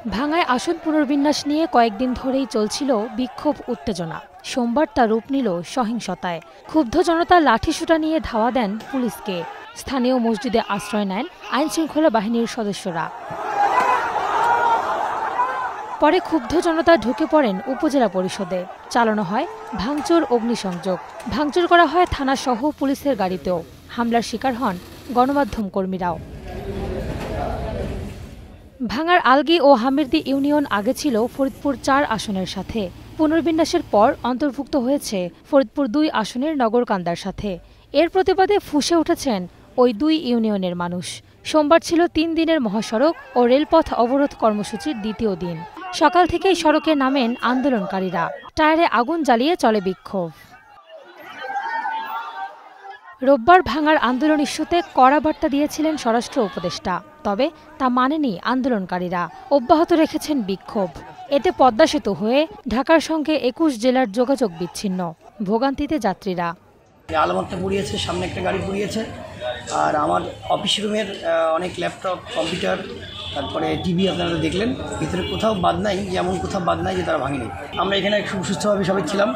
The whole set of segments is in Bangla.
ভাঙায় আসন পুনর্বিন্যাস নিয়ে কয়েকদিন ধরেই চলছিল বিক্ষোভ উত্তেজনা। সোমবার তা রূপ নিল সহিংসতায়। ক্ষুব্ধ জনতা লাঠিসোঁটা নিয়ে ধাওয়া দেন পুলিশকে। স্থানীয় মসজিদে আশ্রয় নেন আইনশৃঙ্খলা বাহিনীর সদস্যরা। পরে ক্ষুব্ধ জনতা ঢুকে পড়েন উপজেলা পরিষদে। চালানো হয় ভাঙচুর, অগ্নিসংযোগ। ভাঙচুর করা হয় থানাসহ পুলিশের গাড়িতেও। হামলার শিকার হন গণমাধ্যম কর্মীরাও। ভাঙার আলগী ও হামিরদি ইউনিয়ন আগে ছিল ফরিদপুর ৪ আসনের সাথে। পুনর্বিন্যাসের পর অন্তর্ভুক্ত হয়েছে ফরিদপুর ২ আসনের নগরকান্দার সাথে। এর প্রতিবাদে ফুঁসে উঠেছেন ওই ২ ইউনিয়নের মানুষ। সোমবার ছিল ৩ দিনের মহাসড়ক ও রেলপথ অবরোধ কর্মসূচির দ্বিতীয় দিন। সকাল থেকেই সড়কে নামেন আন্দোলনকারীরা। টায়ারে আগুন জ্বালিয়ে চলে বিক্ষোভ। রোববার ভাঙার আন্দোলন ইস্যুতে কড়া বার্তা দিয়েছিলেন স্বরাষ্ট্র উপদেষ্টা। তবে তা মানেনি আন্দোলনকারীরা, অব্যাহত রেখেছেন বিক্ষোভ। এতে পদ্মা সেতু হয়ে ঢাকার সঙ্গে ২১ জেলার যোগাযোগ বিচ্ছিন্ন। ভোগান্তিতে যাত্রীরা। আলামতটা পুড়িয়েছে, সামনে একটা গাড়ি পুড়িয়েছে, আর আমার অফিস রুমের অনেক ল্যাপটপ, কম্পিউটার, তারপরে টিভি আপনারা দেখলেন। ভিতরে কোথাও বাদ নাই, যেমন কোথাও বাদ নাই যে তারা ভাঙেনি। আমরা এখানে সুস্থভাবে সবাই ছিলাম।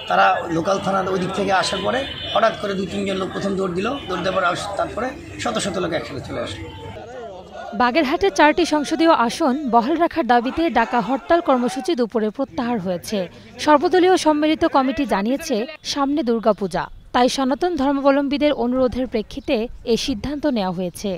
তারা লোকাল থানার ওই দিক থেকে আসার পরে হঠাৎ করে ২-৩ জন লোক প্রথম দৌড় দিল। দৌড় দেওয়ার তারপরে শত শত লোক একসাথে চলে আসলো। বাগেরহাটে ৪টি সংসদীয় আসন বহাল রাখার দাবিতে ডাকা হরতাল কর্মসূচি দুপুরে প্রত্যাহার হয়েছে। সর্বদলীয় সম্মিলিত কমিটি জানিয়েছে, সামনে দুর্গাপূজা, তাই সনাতন ধর্মাবলম্বীদের অনুরোধের প্রেক্ষিতে এই সিদ্ধান্ত নেওয়া হয়েছে।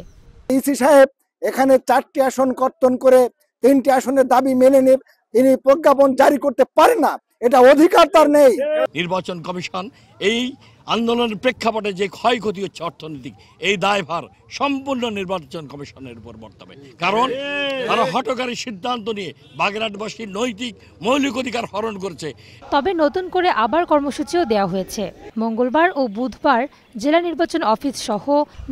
ইসি সাহেব এখানে ৪টি আসন কর্তন করে ৩টি আসনের দাবি মেনে নিয়ে তিনি প্রজ্ঞাপন জারি করতে পারেন না, এটা অধিকার তার নেই। নির্বাচন কমিশন এই আন্দোলনের প্রেক্ষাপটে যে ক্ষয়ক্ষতি হচ্ছে অর্থনৈতিক, এই দায়ভার সম্পূর্ণ নির্বাচন কমিশনের উপর বর্তাবে। কারণ তারা হঠকারী সিদ্ধান্ত নিয়ে বাগেরহাটবাসীর নৈতিক মৌলিক অধিকার হরণ করছে। তবে নতুন করে আবার কর্মসূচিও দেওয়া হয়েছে। মঙ্গলবার ও বুধবার জেলা নির্বাচন অফিস সহ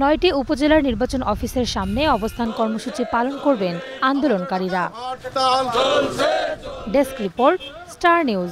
9টি উপজেলার নির্বাচন অফিসের সামনে অবস্থান কর্মসূচি পালন করবেন আন্দোলনকারীরা। Desk report, star news.